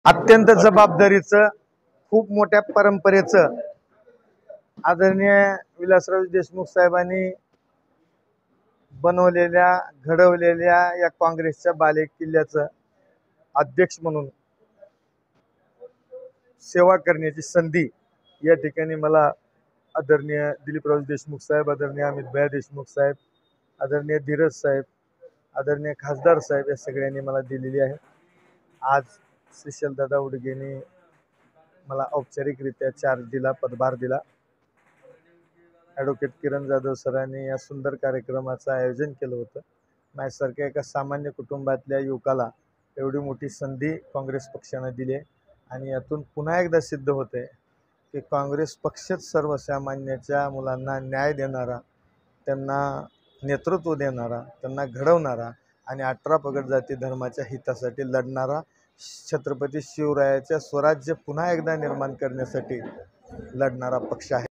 अत्यंत जबाबदारीचं खूप मोठ्या परंपरेचं आदरणीय विलासराव देशमुख साहेबांनी बनवलेल्या घडवलेल्या या काँग्रेसच्या बालेकिल्ल्याचं अध्यक्ष म्हणून सेवा करण्याची संधी या ठिकाणी मला आदरणीय दिलीपराव देशमुख साहेब, आदरणीय अमित देशमुख साहेब, आदरणीय धीरज साहेब, आदरणीय खासदार साहेब या सगळ्यांनी मला दिलेली आहे। आज श्रीशैलदादा उडगेंनी मला औपचारिकरित्या चार्ज दिला, पदभार दिला। ॲडव्होकेट किरण जाधव सरांनी या सुंदर कार्यक्रमाचं आयोजन केलं होतं। माझ्यासारख्या एका सामान्य कुटुंबातल्या युवकाला एवढी मोठी संधी काँग्रेस पक्षाने दिली आहे आणि यातून पुन्हा एकदा सिद्ध होते की काँग्रेस पक्षच सर्वसामान्याच्या मुलांना न्याय देणारा, त्यांना नेतृत्व देणारा, त्यांना घडवणारा आणि 18 पगड जाती धर्माच्या हितासाठी लढणारा, छत्रपती शिवरायाच्या स्वराज्य पुन्हा एकदा निर्माण करण्यासाठी लढणारा पक्ष आहे।